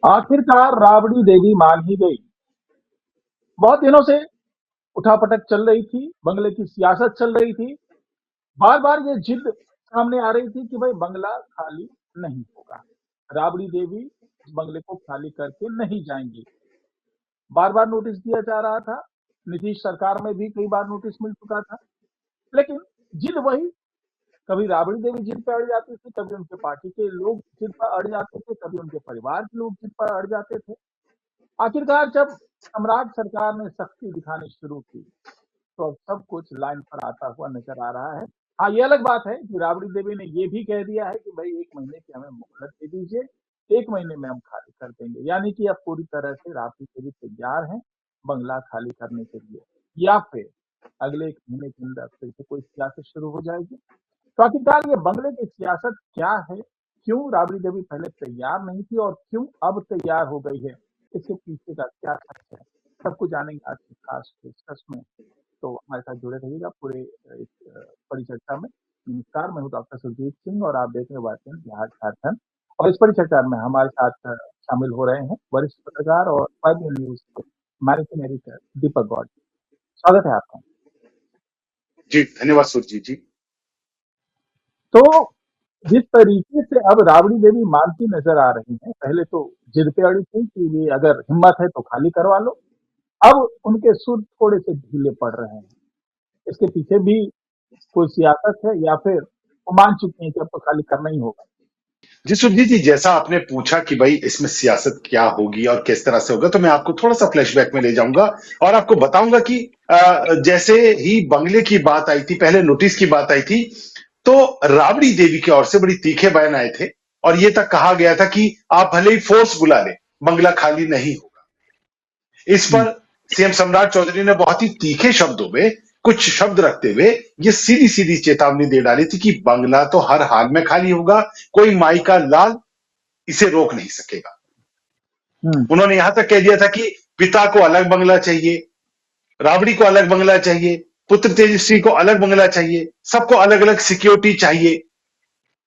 आखिरकार राबड़ी देवी मान ही गई। बहुत दिनों से उठापटक चल रही थी, बंगले की सियासत चल रही थी। बार बार ये जिद सामने आ रही थी कि भाई बंगला खाली नहीं होगा, राबड़ी देवी इस बंगले को खाली करके नहीं जाएंगी। बार बार नोटिस दिया जा रहा था, नीतीश सरकार में भी कई बार नोटिस मिल चुका था, लेकिन जिद वही। कभी राबड़ी देवी जिद पर अड़ जाती थी, कभी उनके पार्टी के लोग जिद पर अड़ जाते थे, कभी उनके परिवार के लोग जिद पर अड़ जाते थे। आखिरकार जब सम्राट सरकार ने सख्ती दिखानी शुरू की, तो अब सब कुछ लाइन पर आता हुआ नजर आ रहा है। हाँ, ये अलग बात है कि राबड़ी देवी ने ये भी कह दिया है कि भाई 1 महीने की हमें मोहलत दे दीजिए, 1 महीने में हम खाली कर देंगे। यानी कि अब पूरी तरह से राबड़ी देवी तैयार है बंगला खाली करने के लिए, या फिर अगले 1 महीने के अंदर फिर से कोई सियासत शुरू हो जाएगी। तो आखिरकार ये बंगले की सियासत क्या है, क्यों राबड़ी देवी पहले तैयार नहीं थी और क्यों अब तैयार हो गई है, इसके पीछे का क्या सच है, सब कुछ जानेंगे आज की खास डिस्कस में। तो हमारे साथ जुड़े रहिएगा पूरे इस बड़ी चर्चा में। नमस्कार, मैं हूँ डॉक्टर सुरजीत सिंह और आप देख रहे बातें बिहार झारखंड। और इस बड़ी चर्चा में हमारे साथ शामिल हो रहे हैं वरिष्ठ पत्रकार और फाइव न्यूज के मैनेजिंग एडिटर दीपक गौड़। स्वागत है आपका। जी धन्यवाद सुरजीत जी। तो जिस तरीके से अब राबड़ी देवी मानती नजर आ रही है, पहले तो जिद पे अड़ी थी कि ये अगर हिम्मत है तो खाली करवा लो, अब उनके सुर थोड़े से ढीले पड़ रहे हैं। इसके पीछे भी कोई सियासत है या फिर वो मान चुके हैं कि अब तो खाली करना ही होगा? जी सुरजीत जी, जैसा आपने पूछा कि भाई इसमें सियासत क्या होगी और किस तरह से होगा, तो मैं आपको थोड़ा सा फ्लैशबैक में ले जाऊंगा और आपको बताऊंगा कि जैसे ही बंगले की बात आई थी, पहले नोटिस की बात आई थी, तो राबड़ी देवी की ओर से बड़ी तीखे बयान आए थे और ये तक कहा गया था कि आप भले ही फोर्स बुला ले, बंगला खाली नहीं होगा। इस पर सीएम सम्राट चौधरी ने बहुत ही तीखे शब्दों में कुछ शब्द रखते हुए ये सीधी सीधी चेतावनी दे डाली थी कि बंगला तो हर हाल में खाली होगा, कोई माई का लाल इसे रोक नहीं सकेगा। उन्होंने यहां तक कह दिया था कि पिता को अलग बंगला चाहिए, राबड़ी को अलग बंगला चाहिए, पुत्र तेजस्वी को अलग बंगला चाहिए, सबको अलग अलग सिक्योरिटी चाहिए।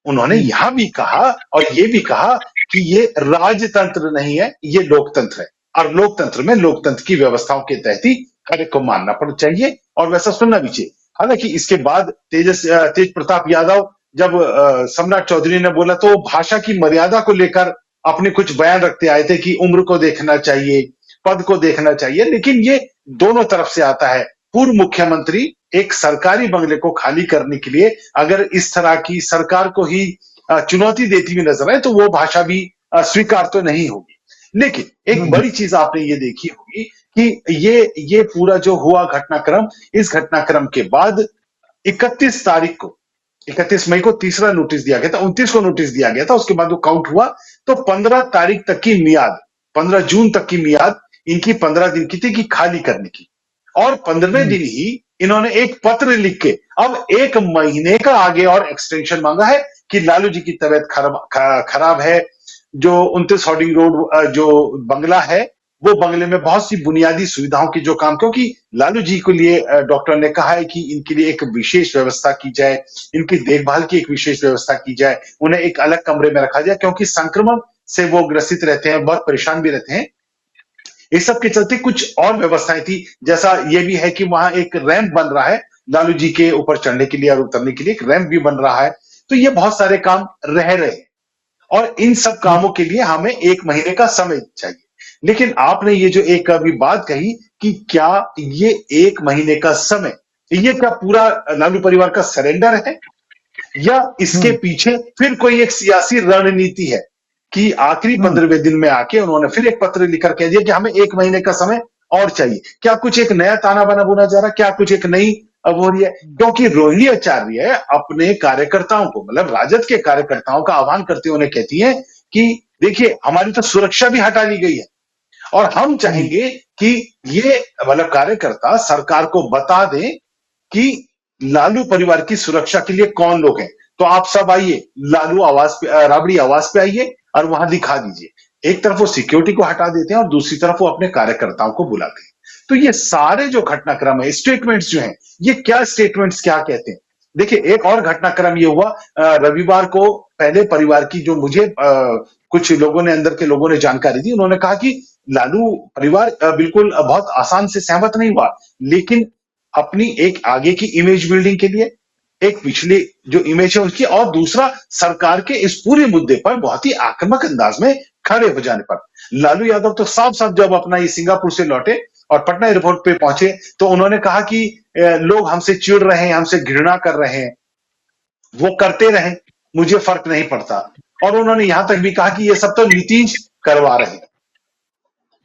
उन्होंने यहां भी कहा और ये भी कहा कि ये राजतंत्र नहीं है, ये लोकतंत्र है और लोकतंत्र में लोकतंत्र की व्यवस्थाओं के तहत ही हर एक को मानना पड़ चाहिए और वैसा सुनना भी चाहिए। हालांकि इसके बाद तेज प्रताप यादव जब सम्राट चौधरी ने बोला तो वो भाषा की मर्यादा को लेकर अपने कुछ बयान रखते आए थे कि उम्र को देखना चाहिए, पद को देखना चाहिए, लेकिन ये दोनों तरफ से आता है। पूर्व मुख्यमंत्री एक सरकारी बंगले को खाली करने के लिए अगर इस तरह की सरकार को ही चुनौती देती हुई नजर आए तो वो भाषा भी स्वीकार तो नहीं होगी। लेकिन एक बड़ी चीज आपने ये देखी होगी कि ये पूरा जो हुआ घटनाक्रम, इस घटनाक्रम के बाद 31 तारीख को 31 मई को तीसरा नोटिस दिया गया था, 29 को नोटिस दिया गया था, उसके बाद वो काउंट हुआ तो 15 तारीख तक की मियाद, 15 जून तक की मियाद इनकी 15 दिन की थी कि खाली करने की। और 15वें दिन ही इन्होंने एक पत्र लिख के अब 1 महीने का आगे और एक्सटेंशन मांगा है कि लालू जी की तबीयत खराब है। जो 29 हॉर्डिंग रोड जो बंगला है, वो बंगले में बहुत सी बुनियादी सुविधाओं की जो काम, क्योंकि लालू जी के लिए डॉक्टर ने कहा है कि इनके लिए एक विशेष व्यवस्था की जाए, इनकी देखभाल की एक विशेष व्यवस्था की जाए, उन्हें एक अलग कमरे में रखा जाए क्योंकि संक्रमण से वो ग्रसित रहते हैं, बहुत परेशान भी रहते हैं। इस सब के चलते कुछ और व्यवस्थाएं थी, जैसा ये भी है कि वहां एक रैंप बन रहा है लालू जी के ऊपर चढ़ने के लिए और उतरने के लिए, एक रैंप भी बन रहा है। तो ये बहुत सारे काम रह रहे हैं और इन सब कामों के लिए हमें 1 महीने का समय चाहिए। लेकिन आपने ये जो एक अभी बात कही कि क्या ये 1 महीने का समय, ये क्या पूरा लालू परिवार का सरेंडर है या इसके पीछे फिर कोई एक सियासी रणनीति है कि आखिरी 15वें दिन में आके उन्होंने फिर एक पत्र लिखकर कह दिया कि हमें 1 महीने का समय और चाहिए। क्या कुछ एक नया ताना बाना बुना जा रहा है, क्या कुछ एक नई अब हो रही है? क्योंकि रोहिणी आचार्य अपने कार्यकर्ताओं को, मतलब राजद के कार्यकर्ताओं का आह्वान करते हुए कहती है कि देखिए हमारी तो सुरक्षा भी हटा ली गई है और हम चाहेंगे कि ये मतलब कार्यकर्ता सरकार को बता दें कि लालू परिवार की सुरक्षा के लिए कौन लोग हैं। तो आप सब आइए, लालू आवास पे, राबड़ी आवास पे आइए और वहां दिखा दीजिए। एक तरफ वो सिक्योरिटी को हटा देते हैं और दूसरी तरफ वो अपने कार्यकर्ताओं को बुलाते हैं। तो ये सारे जो घटनाक्रम है, स्टेटमेंट्स जो हैं, ये क्या स्टेटमेंट्स क्या कहते हैं? देखिए एक और घटनाक्रम ये हुआ रविवार को, पहले परिवार की जो मुझे कुछ लोगों ने, अंदर के लोगों ने जानकारी दी, उन्होंने कहा कि लालू परिवार बिल्कुल बहुत आसान से सहमत नहीं हुआ, लेकिन अपनी एक आगे की इमेज बिल्डिंग के लिए, एक पिछले जो इमेज है उसकी, और दूसरा सरकार के इस पूरे मुद्दे पर बहुत ही आक्रामक अंदाज में खड़े हो जाने पर लालू यादव तो साफ साफ जब अपना ये सिंगापुर से लौटे और पटना एयरपोर्ट पे पहुंचे तो उन्होंने कहा कि लोग हमसे चिढ़ रहे हैं, हमसे घृणा कर रहे हैं, वो करते रहें, मुझे फर्क नहीं पड़ता। और उन्होंने यहां तक भी कहा कि ये सब तो नीतीश करवा रहे हैं।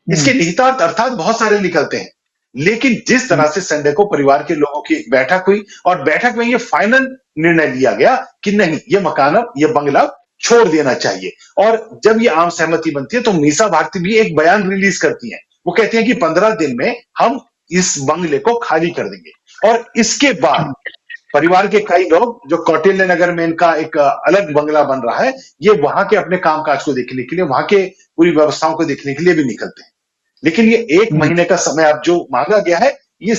इसके निहितार्थ अर्थात बहुत सारे निकलते हैं, लेकिन जिस तरह से संडे को परिवार के लोगों की एक बैठक हुई और बैठक में ये फाइनल निर्णय लिया गया कि नहीं, ये मकान अब, ये बंगला छोड़ देना चाहिए। और जब ये आम सहमति बनती है तो मीसा भारती भी एक बयान रिलीज करती है, वो कहती है कि 15 दिन में हम इस बंगले को खाली कर देंगे। और इसके बाद परिवार के कई लोग, जो कौटिल्य नगर में इनका एक अलग बंगला बन रहा है, ये वहां के अपने कामकाज को देखने के लिए, वहां के पूरी व्यवस्थाओं को देखने के लिए भी निकलते हैं। लेकिन ये 1 महीने का समय अब जो मांगा गया है, ये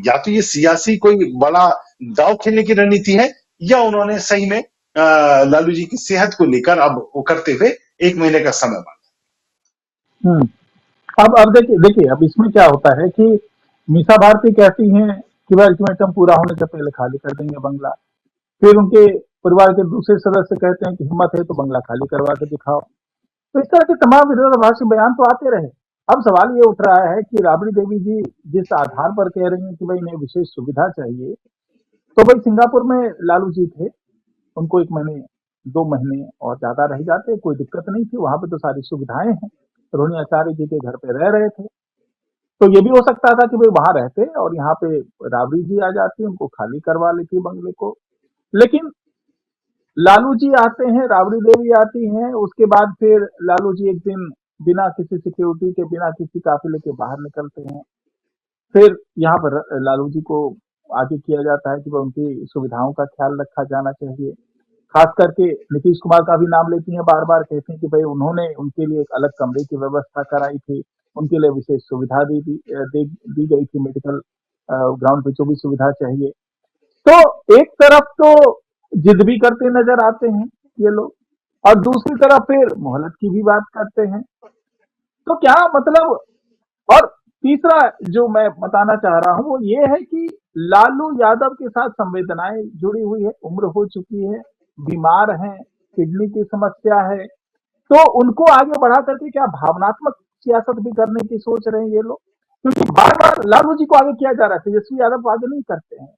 या तो ये सियासी कोई बड़ा दांव खेलने की रणनीति है, या उन्होंने सही में लालू जी की सेहत को लेकर अब वो करते हुए 1 महीने का समय मांगा। अब देखिए देखिए अब इसमें क्या होता है कि मीसा भारती कहती हैं कि भाई अल्टीमेटम पूरा होने से पहले खाली कर देंगे बंगला। फिर उनके परिवार के दूसरे सदस्य कहते हैं कि हिम्मत है तो बंगला खाली करवा के दिखाओ। तो इस तरह के तमाम विरोधाभासी बयान तो आते रहे। अब सवाल ये उठ रहा है कि राबड़ी देवी जी जिस आधार पर कह रही हैं कि भाई इन्हें विशेष सुविधा चाहिए, तो भाई सिंगापुर में लालू जी थे, उनको 1 महीने 2 महीने और ज्यादा रह जाते, कोई दिक्कत नहीं थी, वहां पे तो सारी सुविधाएं हैं। रोहिणी आचार्य जी के घर पे रह रहे थे, तो ये भी हो सकता था कि भाई वहां रहते और यहाँ पे राबड़ी जी आ जाती, उनको खाली करवा लेती बंगले को। लेकिन लालू जी आते हैं, राबड़ी देवी आती हैं, उसके बाद फिर लालू जी एक दिन बिना किसी सिक्योरिटी के, बिना किसी काफिले के बाहर निकलते हैं। फिर यहाँ पर लालू जी को आगे किया जाता है कि भाई उनकी सुविधाओं का ख्याल रखा जाना चाहिए। खास करके नीतीश कुमार का भी नाम लेती हैं, बार बार कहती हैं कि भाई उन्होंने उनके लिए एक अलग कमरे की व्यवस्था कराई थी, उनके लिए विशेष सुविधा दी गई थी, मेडिकल ग्राउंड पे जो भी सुविधा चाहिए। तो एक तरफ तो जिद भी करते नजर आते हैं ये लोग, और दूसरी तरफ फिर मोहलत की भी बात करते हैं। तो क्या मतलब, और तीसरा जो मैं बताना चाह रहा हूं वो ये है कि लालू यादव के साथ संवेदनाएं जुड़ी हुई है, उम्र हो चुकी है, बीमार हैं, किडनी की समस्या है, तो उनको आगे बढ़ा करके क्या भावनात्मक सियासत भी करने की सोच रहे हैं ये लोग? क्योंकि बार बार लालू जी को आगे किया जा रहा है, तेजस्वी यादव को आगे नहीं करते हैं,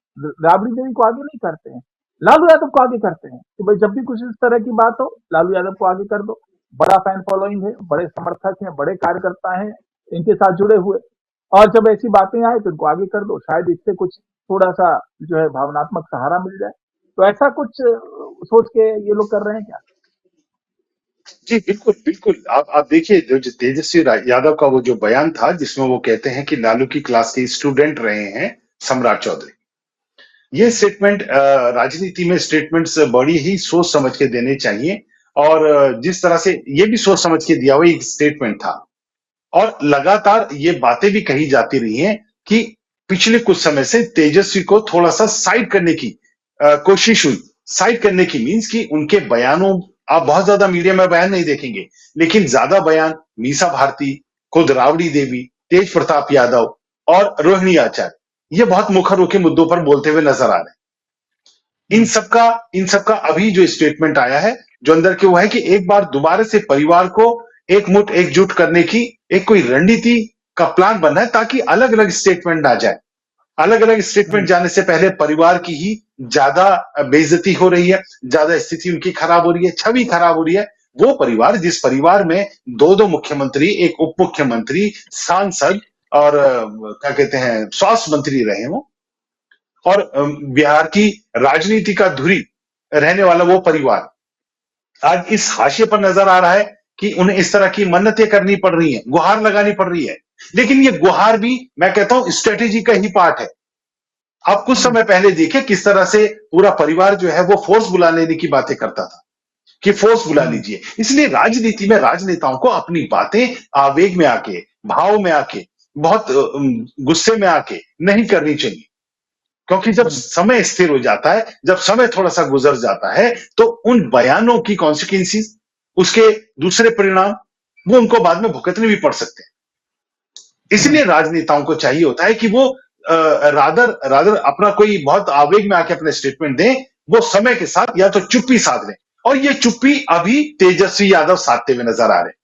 राबड़ी देवी को आगे नहीं करते हैं, लालू यादव को आगे करते हैं कि भाई जब भी कुछ इस तरह की बात हो लालू यादव को आगे कर दो। बड़ा फैन फॉलोइंग है, बड़े समर्थक हैं, बड़े कार्यकर्ता हैं इनके साथ जुड़े हुए, और जब ऐसी बातें आए तो इनको आगे कर दो, शायद इससे कुछ थोड़ा सा जो है भावनात्मक सहारा मिल जाए। तो ऐसा कुछ सोच के ये लोग कर रहे हैं क्या? जी बिल्कुल बिल्कुल, आप देखिए जो तेजस्वी यादव का वो जो बयान था जिसमें वो कहते हैं कि लालू की क्लास के स्टूडेंट रहे हैं सम्राट चौधरी, ये स्टेटमेंट, राजनीति में स्टेटमेंट्स बड़ी ही सोच समझ के देने चाहिए। और जिस तरह से ये भी सोच समझ के दिया हुआ एक स्टेटमेंट था, और लगातार ये बातें भी कही जाती रही हैं कि पिछले कुछ समय से तेजस्वी को थोड़ा सा साइड करने की कोशिश हुई। साइड करने की मीन्स कि उनके बयानों, आप बहुत ज्यादा मीडिया में बयान नहीं देखेंगे, लेकिन ज्यादा बयान मीसा भारती, खुद राबड़ी देवी, तेज प्रताप यादव और रोहिणी आचार्य, ये बहुत मुखर होकर मुद्दों पर बोलते हुए नजर आ रहे हैं। इन सबका अभी जो स्टेटमेंट आया है, जो अंदर के वो है कि एक बार दोबारा से परिवार को एकजुट करने की एक कोई रणनीति का प्लान बनना है, ताकि अलग अलग स्टेटमेंट ना जाए। अलग अलग स्टेटमेंट जाने से पहले परिवार की ही ज्यादा बेइज्जती हो रही है, ज्यादा स्थिति उनकी खराब हो रही है, छवि खराब हो रही है। वो परिवार, जिस परिवार में दो मुख्यमंत्री, एक उप मुख्यमंत्री, सांसद और क्या कहते हैं स्वास्थ्य मंत्री रहे हो, और बिहार की राजनीति का धुरी रहने वाला वो परिवार आज इस हाशिए पर नजर आ रहा है कि उन्हें इस तरह की मन्नतें करनी पड़ रही है, गुहार लगानी पड़ रही है। लेकिन ये गुहार भी, मैं कहता हूं, स्ट्रेटेजी का ही पार्ट है। आप कुछ समय पहले देखिए किस तरह से पूरा परिवार जो है वो फोर्स बुला लेने की बातें करता था कि फोर्स बुला लीजिए। इसलिए राजनीति में राजनेताओं को अपनी बातें आवेग में आके, भाव में आके, बहुत गुस्से में आके नहीं करनी चाहिए। क्योंकि जब हम्म, समय स्थिर हो जाता है, जब समय थोड़ा सा गुजर जाता है, तो उन बयानों की कॉन्सिक्वेंसीज, उसके दूसरे परिणाम, वो उनको बाद में भुगतने भी पड़ सकते हैं। हम्म, इसलिए राजनेताओं को चाहिए होता है कि वो रादर रादर अपना कोई बहुत आवेग में आके अपने स्टेटमेंट दें, वो समय के साथ या तो चुप्पी साध लें। और ये चुप्पी अभी तेजस्वी यादव साधते हुए नजर आ रहे हैं,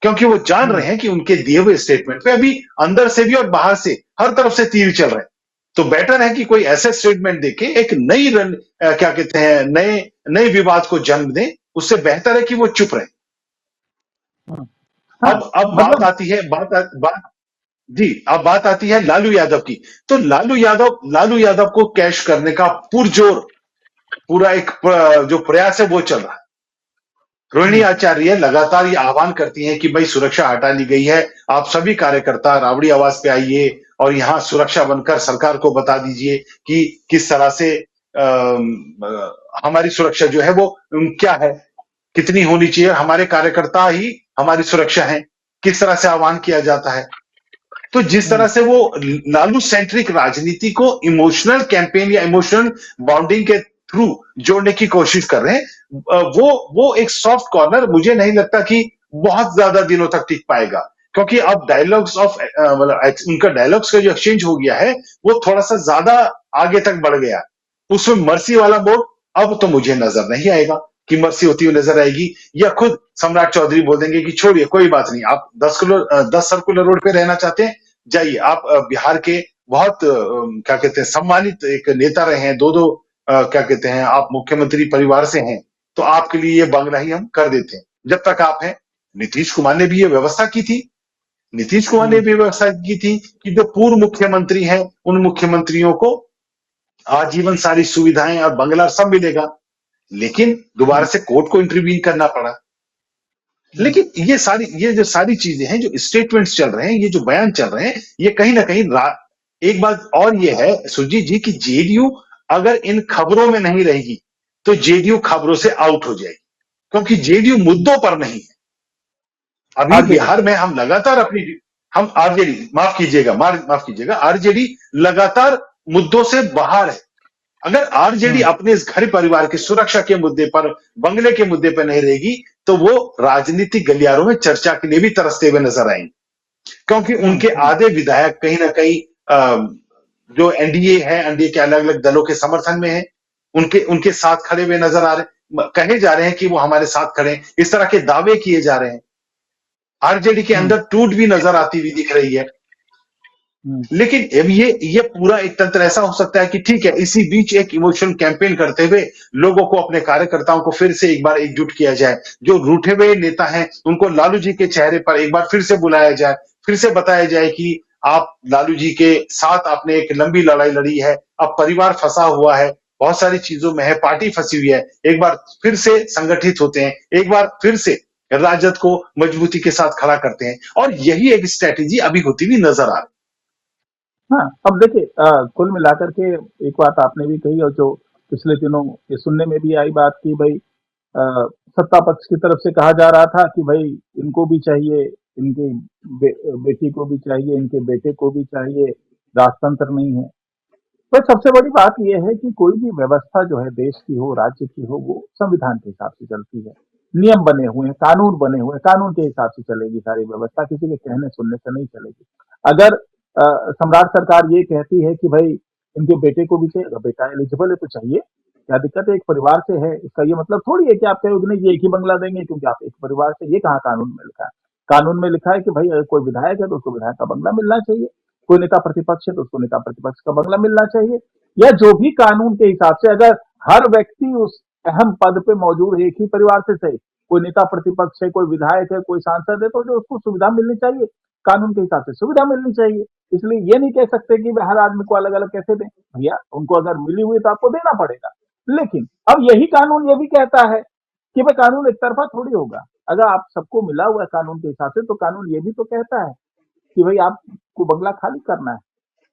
क्योंकि वो जान हम्म, रहे हैं कि उनके दिए हुए स्टेटमेंट पे अभी अंदर से भी और बाहर से हर तरफ से तीर चल रहे हैं। तो बेटर है कि कोई ऐसे स्टेटमेंट देके एक नई क्या कहते हैं, नए नए विवाद को जन्म दें। उससे बेहतर है कि वो चुप रहे। हम्म। हाँ, अब बात मतलब आती है, बात जी, अब बात आती है लालू यादव की। तो लालू यादव को कैश करने का पुरजोर, पूरा एक जो प्रयास है वो चल रहा है। रोहिणी हम्म, आचार्य लगातार ये आह्वान करती हैं कि भाई सुरक्षा हटा ली गई है, आप सभी कार्यकर्ता रावड़ी आवाज पे आइए और यहां सुरक्षा बनकर सरकार को बता दीजिए कि किस तरह से हमारी सुरक्षा जो है वो क्या है, कितनी होनी चाहिए, हमारे कार्यकर्ता ही हमारी सुरक्षा है, किस तरह से आह्वान किया जाता है। तो जिस तरह हम्म, से वो लालू सेंट्रिक राजनीति को इमोशनल कैंपेन या इमोशनल बॉन्डिंग के थ्रू जोड़ने की कोशिश कर रहे हैं, वो एक सॉफ्ट कॉर्नर मुझे नहीं लगता कि बहुत ज्यादा दिनों तक टिक पाएगा। क्योंकि अब डायलॉग्स ऑफ मतलब उनका डायलॉग्स का जो एक्सचेंज हो गया है, वो थोड़ा सा ज्यादा आगे तक बढ़ गया। उसमें मर्सी वाला मोड अब तो मुझे नजर नहीं आएगा कि मर्सी होती हुई नजर आएगी, या खुद सम्राट चौधरी बोल देंगे कि छोड़िए कोई बात नहीं, आप 10 सर्कुलर रोड पे रहना चाहते हैं, जाइए। आप बिहार के बहुत क्या कहते हैं सम्मानित एक नेता रहे हैं, दो दो क्या कहते हैं, आप मुख्यमंत्री परिवार से हैं, तो आपके लिए ये बंगला ही हम कर देते हैं जब तक आप हैं। नीतीश कुमार ने भी ये व्यवस्था की थी। नीतीश कुमार ने हम्म, भी व्यवस्था की थी कि जो पूर्व मुख्यमंत्री हैं, उन मुख्यमंत्रियों को आजीवन सारी सुविधाएं और बंगला सब मिलेगा। लेकिन दोबारा हम्म, से कोर्ट को इंटरवीन करना पड़ा। हम्म, लेकिन ये जो सारी चीजें हैं, जो स्टेटमेंट्स चल रहे हैं, ये जो बयान चल रहे हैं, ये कहीं ना कहीं एक बात और ये है सुजीत जी कि जेडीयू अगर इन खबरों में नहीं रहेगी तो जेडीयू खबरों से आउट हो जाएगी, क्योंकि जेडीयू मुद्दों पर नहीं है। अभी आरजेडी। बिहार में हम लगातार हम आरजेडी, माफ कीजिएगा, आरजेडी लगातार मुद्दों से बाहर है। अगर आरजेडी हम्म, अपने इस घर परिवार की सुरक्षा के मुद्दे पर, बंगले के मुद्दे पर नहीं रहेगी, तो वो राजनीतिक गलियारों में चर्चा के लिए भी तरसते हुए नजर आएंगे। क्योंकि हम्म, उनके आधे विधायक कहीं ना कहीं जो एनडीए है, एनडीए के अलग अलग दलों के समर्थन में है, उनके उनके साथ खड़े हुए नजर आ रहे, कहे जा रहे हैं कि वो हमारे साथ खड़े हैं, इस तरह के दावे किए जा रहे हैं। आरजेडी के हम्म, अंदर टूट भी नजर आती हुई दिख रही है। हम्म, लेकिन अब ये पूरा एक तंत्र ऐसा हो सकता है कि ठीक है, इसी बीच एक इमोशनल कैंपेन करते हुए लोगों को, अपने कार्यकर्ताओं को फिर से एक बार एकजुट किया जाए। जो रूठे हुए नेता हैं उनको लालू जी के चेहरे पर एक बार फिर से बुलाया जाए, फिर से बताया जाए कि आप लालू जी के साथ आपने एक लंबी लड़ाई लड़ी है, अब परिवार फंसा हुआ है, बहुत सारी चीजों में है, पार्टी फंसी हुई है, एक बार फिर से संगठित होते हैं, एक बार फिर से राजद को मजबूती के साथ खड़ा करते हैं। और यही एक स्ट्रैटेजी अभी होती हुई नजर आ रही हाँ, अब देखिए कुल मिलाकर के एक बात आपने भी कही और जो पिछले दिनों ये सुनने में भी आई बात कि भाई सत्ता पक्ष की तरफ से कहा जा रहा था कि भाई इनको भी चाहिए, इनकी बेटी को भी चाहिए, इनके बेटे को भी चाहिए, राजतंत्र नहीं है। पर सबसे बड़ी बात यह है कि कोई भी व्यवस्था जो है देश की हो, राज्य की हो, वो संविधान के हिसाब से चलती है। नियम बने हुए हैं, कानून बने हुए हैं, कानून के हिसाब से चलेगी सारी व्यवस्था, किसी के कहने सुनने से नहीं चलेगी। अगर सम्राट सरकार ये कहती है कि भाई इनके बेटे को भी चाहिए, बेटा एलिजिबल है तो चाहिए, क्या दिक्कत है, एक परिवार से है, इसका ये मतलब थोड़ी है कि आप कहोगे नहीं ये एक ही बंगला देंगे क्योंकि आप एक परिवार से, ये कहाँ कानून में लिखा है। कानून में लिखा है कि भाई अगर कोई विधायक है तो उसको विधायक का बंगला मिलना चाहिए, कोई नेता प्रतिपक्ष है तो उसको नेता प्रतिपक्ष का बंगला मिलना चाहिए, या जो भी कानून के हिसाब से, अगर हर व्यक्ति उस अहम पद पे मौजूद है एक ही परिवार से सही, कोई नेता प्रतिपक्ष है, कोई विधायक है, कोई सांसद है, तो जो उसको सुविधा मिलनी चाहिए, कानून के हिसाब से सुविधा मिलनी चाहिए। इसलिए ये नहीं कह सकते कि हर आदमी को अलग अलग कैसे दें, भैया उनको अगर मिली हुई तो आपको देना पड़ेगा। लेकिन अब यही कानून ये भी कहता है कि भाई कानून एक तरफा थोड़ी होगा, अगर आप सबको मिला हुआ है कानून के हिसाब से तो कानून ये भी तो कहता है कि भाई आपको बंगला खाली करना है।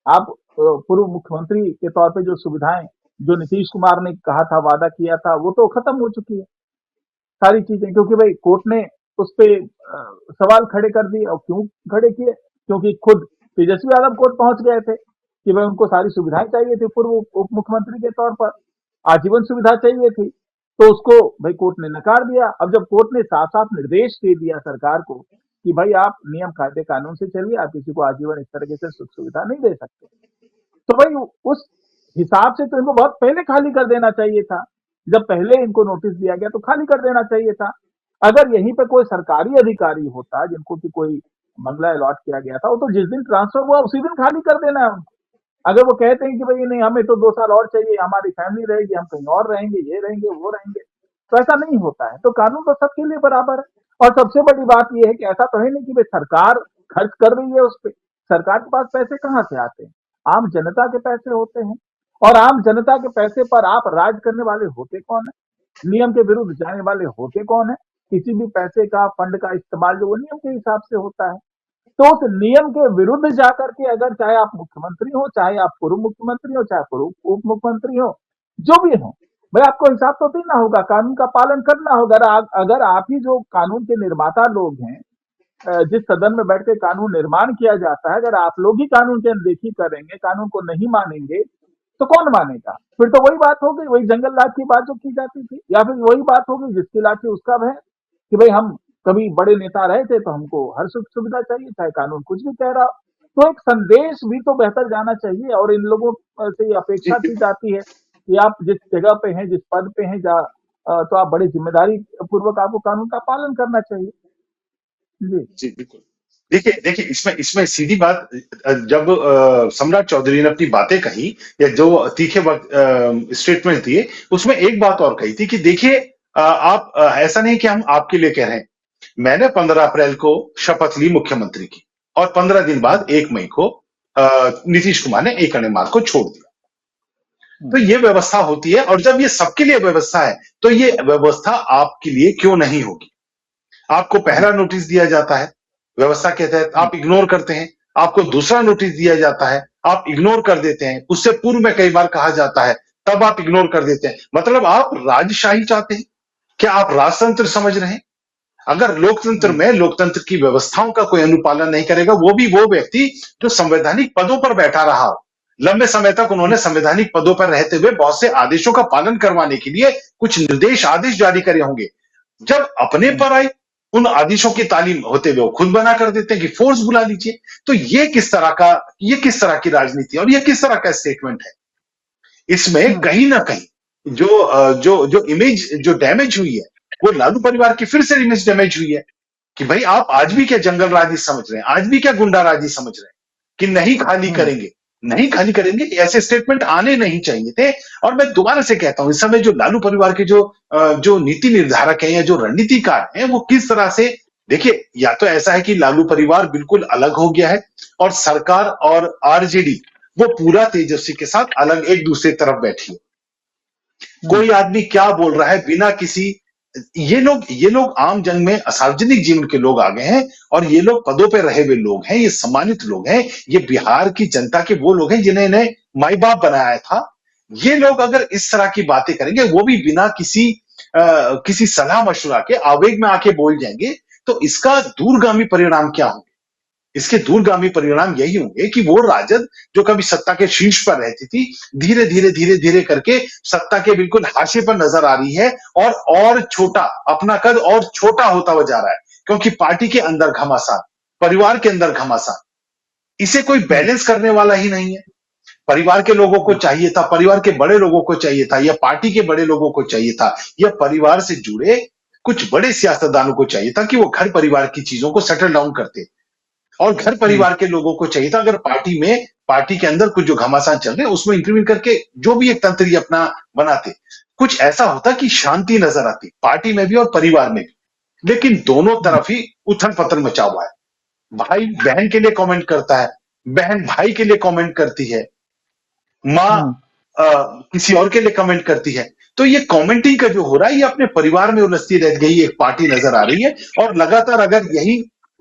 आप पूर्व मुख्यमंत्री के तौर पे जो सुविधाएं जो नीतीश कुमार ने कहा था, वादा किया था, वो तो खत्म हो चुकी है सारी चीजें, क्योंकि भाई कोर्ट ने उस पे सवाल खड़े कर दिए। और क्यों खड़े किए, क्योंकि खुद तेजस्वी यादव कोर्ट पहुंच गए थे कि भाई उनको सारी सुविधाएं चाहिए थी, पूर्व उप मुख्यमंत्री के तौर पर आजीवन सुविधा चाहिए थी, तो उसको भाई कोर्ट ने नकार दिया। अब जब कोर्ट ने साफ साफ निर्देश दे दिया सरकार को कि भाई आप नियम कायदे कानून से चलिए, आप किसी को आजीवन इस तरीके से सुख सुविधा नहीं दे सकते, तो भाई उस हिसाब से तो इनको बहुत पहले खाली कर देना चाहिए था। जब पहले इनको नोटिस दिया गया तो खाली कर देना चाहिए था। अगर यहीं पे कोई सरकारी अधिकारी होता जिनको कि कोई बंगला अलॉट किया गया था, वो तो जिस दिन ट्रांसफर हुआ उसी दिन खाली कर देना है। अगर वो कहते हैं कि भाई नहीं हमें तो 2 साल और चाहिए, हमारी फैमिली रहेगी, हम कहीं और रहेंगे, ये रहेंगे वो रहेंगे, तो ऐसा नहीं होता है। तो कानून तो सबके लिए बराबर है। और सबसे बड़ी बात यह है कि ऐसा तो है नहीं कि भाई सरकार खर्च कर रही है उस पर, सरकार के पास पैसे कहाँ से आते हैं, आम जनता के पैसे होते हैं। और आम जनता के पैसे पर आप राज करने वाले होते कौन है, नियम के विरुद्ध जाने वाले होते कौन है। किसी भी पैसे का फंड का इस्तेमाल जो वो नियम के हिसाब से होता है, तो उस नियम के विरुद्ध जाकर के अगर चाहे आप मुख्यमंत्री हो, चाहे आप पूर्व मुख्यमंत्री हो, चाहे पूर्व उप मुख्यमंत्री हो, जो भी हो, भाई आपको हिसाब तो देना होगा, कानून का पालन करना होगा। अगर आप ही जो कानून के निर्माता लोग हैं, जिस सदन में बैठ के कानून निर्माण किया जाता है, अगर आप लोग ही कानून की अनदेखी करेंगे, कानून को नहीं मानेंगे, तो कौन मानेगा। फिर तो वही बात हो गई, वही जंगल राज की बात जो की जाती थी, या फिर वही बात हो गई जिसकी लाठी उसका भय, कि भाई हम कभी बड़े नेता रहे थे तो हमको हर सुख सुविधा चाहिए, चाहे कानून कुछ भी कह रहा हो। तो एक संदेश भी तो बेहतर जाना चाहिए, और इन लोगों से ये जी अपेक्षा की जाती है कि आप जिस जगह पे हैं, जिस पद पे हैं, तो आप बड़ी जिम्मेदारी पूर्वक आपको कानून का पालन करना चाहिए। जी। जी बिल्कुल। देखिए देखिए इसमें इसमें सीधी बात, जब सम्राट चौधरी ने अपनी बातें कही या जो तीखे स्टेटमेंट दिए, उसमें एक बात और कही थी कि देखिए आप ऐसा नहीं कि हम आपके लिए कह रहे हैं। मैंने 15 अप्रैल को शपथ ली मुख्यमंत्री की, और 15 दिन बाद 1 मई को नीतीश कुमार ने 1 मार्च को छोड़ दिया। तो ये व्यवस्था होती है, और जब ये सबके लिए व्यवस्था है तो ये व्यवस्था आपके लिए क्यों नहीं होगी। आपको पहला नोटिस दिया जाता है व्यवस्था के तहत, आप इग्नोर करते हैं। आपको दूसरा नोटिस दिया जाता है, आप इग्नोर कर देते हैं। उससे पूर्व में कई बार कहा जाता है, तब आप इग्नोर कर देते हैं। मतलब आप राजशाही चाहते हैं, क्या आप राजतंत्र समझ रहे हैं। अगर लोकतंत्र में लोकतंत्र की व्यवस्थाओं का कोई अनुपालन नहीं करेगा, वो भी वो व्यक्ति जो संवैधानिक पदों पर बैठा रहा हो, लंबे समय तक उन्होंने संवैधानिक पदों पर रहते हुए बहुत से आदेशों का पालन करवाने के लिए कुछ निर्देश आदेश जारी करे होंगे, जब अपने पर आए उन आदेशों की तालीम होते हुए वो खुद बना कर देते हैं कि फोर्स बुला लीजिए। तो ये किस तरह की राजनीति और ये किस तरह का स्टेटमेंट है। इसमें कहीं ना कहीं जो इमेज जो डैमेज हुई है, वो लालू परिवार की फिर से इमेज डैमेज हुई है कि भाई आप आज भी क्या जंगल राजी समझ रहे हैं, आज भी क्या गुंडा राजी समझ रहे हैं कि नहीं खाली करेंगे, नहीं खाली करेंगे। ऐसे स्टेटमेंट आने नहीं चाहिए थे। और मैं दोबारा से कहता हूं, इस समय जो लालू परिवार के जो नीति निर्धारक हैं या जो रणनीतिकार हैं, वो किस तरह से, देखिए या तो ऐसा है कि लालू परिवार बिल्कुल अलग हो गया है और सरकार और आरजेडी वो पूरा तेजस्वी के साथ अलग एक दूसरे तरफ बैठी है। कोई आदमी क्या बोल रहा है बिना किसी, ये लोग आम जन में सार्वजनिक जीवन के लोग आ गए हैं, और ये लोग पदों पे रहे हुए लोग हैं, ये सम्मानित लोग हैं, ये बिहार की जनता के वो लोग हैं जिन्हें इन्हें माई बाप बनाया था। ये लोग अगर इस तरह की बातें करेंगे, वो भी बिना किसी सलाह मशवरा के आवेग में आके बोल जाएंगे, तो इसका दूरगामी परिणाम क्या होंगे। इसके दूरगामी परिणाम यही होंगे कि वो राजद जो कभी सत्ता के शीर्ष पर रहती थी, धीरे धीरे धीरे करके सत्ता के बिल्कुल हाशिए पर नजर आ रही है, और छोटा, अपना कद और छोटा होता हुआ जा रहा है, क्योंकि पार्टी के अंदर घमासान, परिवार के अंदर घमासान, इसे कोई बैलेंस करने वाला ही नहीं है। परिवार के लोगों को चाहिए था, परिवार के बड़े लोगों को चाहिए था, या पार्टी के बड़े लोगों को चाहिए था, या परिवार से जुड़े कुछ बड़े सियासतदानों को चाहिए था कि वो घर परिवार की चीजों को सेटल डाउन करते। और घर परिवार के लोगों को चाहिए था, अगर पार्टी के अंदर कुछ जो घमासान चल रहे हैं उसमें इंटरव्यू करके जो भी एक तंत्र अपना बनाते, कुछ ऐसा होता कि शांति नजर आती पार्टी में भी और परिवार में भी। लेकिन दोनों तरफ ही उथल पथल मचा हुआ है। भाई बहन के लिए कमेंट करता है, बहन भाई के लिए कमेंट करती है, माँ किसी और के लिए कमेंट करती है। तो ये कमेंटिंग का जो हो रहा है, ये अपने परिवार में उलझती रह गई एक पार्टी नजर आ रही है। और लगातार अगर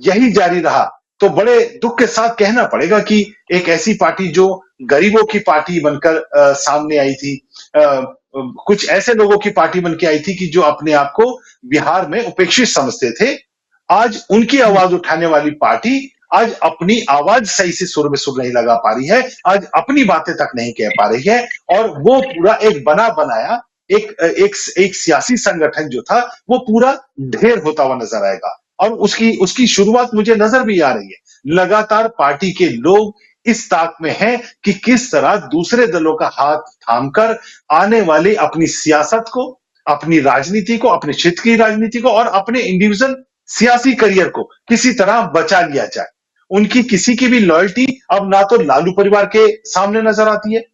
यही जारी रहा तो बड़े दुख के साथ कहना पड़ेगा कि एक ऐसी पार्टी जो गरीबों की पार्टी बनकर सामने आई थी, कुछ ऐसे लोगों की पार्टी बनकर आई थी कि जो अपने आप को बिहार में उपेक्षित समझते थे, आज उनकी आवाज उठाने वाली पार्टी आज अपनी आवाज सही से सुर में सुर नहीं लगा पा रही है, आज अपनी बातें तक नहीं कह पा रही है, और वो पूरा एक बना बनाया एक सियासी संगठन जो था वो पूरा ढेर होता हुआ नजर आएगा। और उसकी उसकी शुरुआत मुझे नजर भी आ रही है। लगातार पार्टी के लोग इस ताक में हैं कि किस तरह दूसरे दलों का हाथ थामकर आने वाली अपनी सियासत को, अपनी राजनीति को, अपने क्षेत्र की राजनीति को और अपने इंडिविजुअल सियासी करियर को किसी तरह बचा लिया जाए। उनकी किसी की भी लॉयल्टी अब ना तो लालू परिवार के सामने नजर आती है।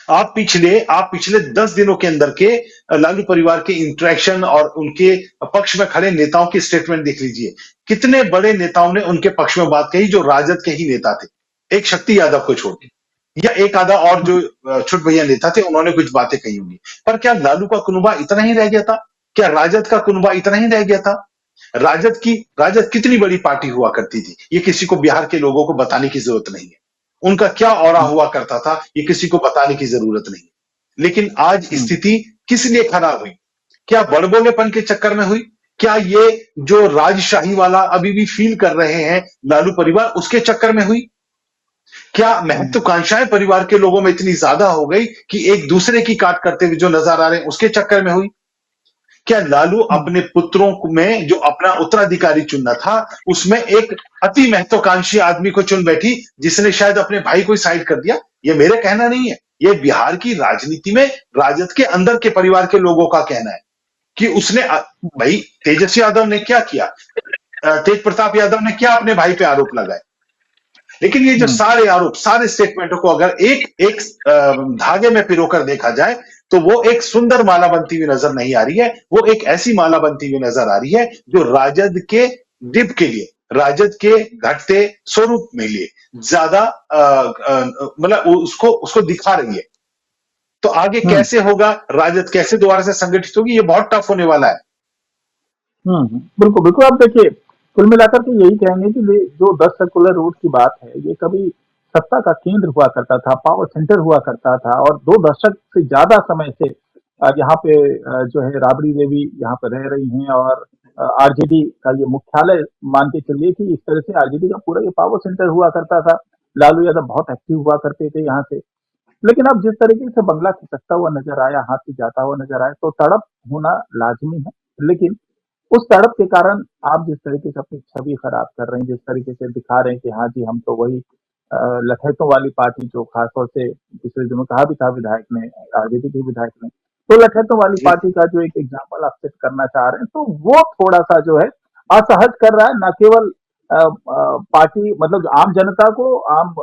आप पिछले 10 दिनों के अंदर के लालू परिवार के इंटरेक्शन और उनके पक्ष में खड़े नेताओं की स्टेटमेंट देख लीजिए। कितने बड़े नेताओं ने उनके पक्ष में बात कही जो राजद के ही नेता थे, एक शक्ति यादव को छोड़ के, या एक आधा और जो छोट भैया नेता थे उन्होंने कुछ बातें कही होंगी। पर क्या लालू का कुनबा इतना ही रह गया था? क्या राजद का कुनबा इतना ही रह गया था? राजद कितनी बड़ी पार्टी हुआ करती थी, ये किसी को बिहार के लोगों को बताने की जरूरत नहीं है। उनका क्या औरा हुआ करता था, ये किसी को बताने की जरूरत नहीं है। लेकिन आज स्थिति किस लिए खराब हुई? क्या बड़बोलेपन के चक्कर में हुई? क्या ये जो राजशाही वाला अभी भी फील कर रहे हैं लालू परिवार, उसके चक्कर में हुई? क्या महत्वाकांक्षाएं परिवार के लोगों में इतनी ज्यादा हो गई कि एक दूसरे की काट करते हुए जो नजर आ रहे हैं उसके चक्कर में हुई? क्या लालू अपने पुत्रों में जो अपना उत्तराधिकारी चुनना था उसमें एक अति महत्वाकांक्षी आदमी को चुन बैठी, जिसने शायद अपने भाई को साइड कर दिया? ये मेरे कहना नहीं है, ये बिहार की राजनीति में राजद के अंदर के परिवार के लोगों का कहना है कि उसने भाई तेजस्वी यादव ने क्या किया, तेज प्रताप यादव ने क्या अपने भाई पे आरोप लगाए। लेकिन ये जो सारे आरोप, सारे स्टेटमेंटों को अगर एक एक धागे में पिरोकर देखा जाए तो वो एक सुंदर माला बनती हुई नजर नहीं आ रही है। वो एक ऐसी माला बनती हुई नजर आ रही है जो राजद के डिप के लिए, राजद के घटते स्वरूप में लिए ज्यादा मतलब उसको दिखा रही है। तो आगे कैसे होगा, राजद कैसे दोबारा से संगठित होगी, ये बहुत टफ होने वाला है। बिल्कुल बिल्कुल। आप देखिए, कुल मिलाकर के यही कहेंगे कि जो 10 सर्कुलर रोड की बात है, ये कभी सत्ता का केंद्र हुआ करता था, पावर सेंटर हुआ करता था, और 2 दशक से ज्यादा समय से यहाँ पे जो है राबड़ी देवी यहाँ पे रह रही हैं, और आरजेडी का ये मुख्यालय मान के चलिए कि इस तरह से आरजेडी का पूरा ये पावर सेंटर हुआ करता था। लालू यादव बहुत एक्टिव हुआ करते थे यहाँ से। लेकिन अब जिस तरीके से बंगला खिसकता हुआ नजर आया, हाथ से जाता हुआ नजर आया, तो तड़प होना लाजमी है। लेकिन उस तड़प के कारण आप जिस तरीके से अपनी छवि खराब कर रहे हैं, जिस तरीके से दिखा रहे हैं कि हाँ जी हम तो वही लठैतों वाली पार्टी, जो खासतौर से पिछले दिनों कहा भी था विधायक ने, आरजेडी के विधायक ने, तो लठैतों वाली जी पार्टी का जो एक एग्जाम्पल आप सेट करना चाह रहे हैं, तो वो थोड़ा सा जो है असहज कर रहा है। न केवल पार्टी, मतलब आम जनता को, आम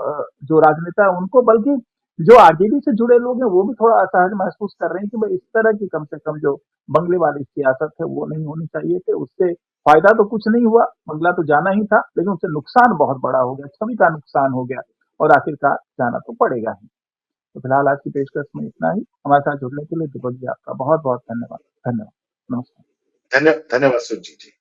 जो राजनेता है उनको, बल्कि जो आरजेडी से जुड़े लोग हैं वो भी थोड़ा असहज महसूस कर रहे हैं कि भाई इस तरह की कम से कम जो बंगले वाली सियासत है वो नहीं होनी चाहिए थी। उससे फायदा तो कुछ नहीं हुआ, बंगला तो जाना ही था, लेकिन उससे नुकसान बहुत बड़ा हो गया, छवि का नुकसान हो गया, और आखिरकार जाना तो पड़ेगा ही। तो फिलहाल आज की पेशकश में इतना ही। हमारे साथ जुड़ने के लिए दीपक जी आपका बहुत बहुत धन्यवाद। धन्यवाद। नमस्कार। धन्यवाद सुरजीत जी।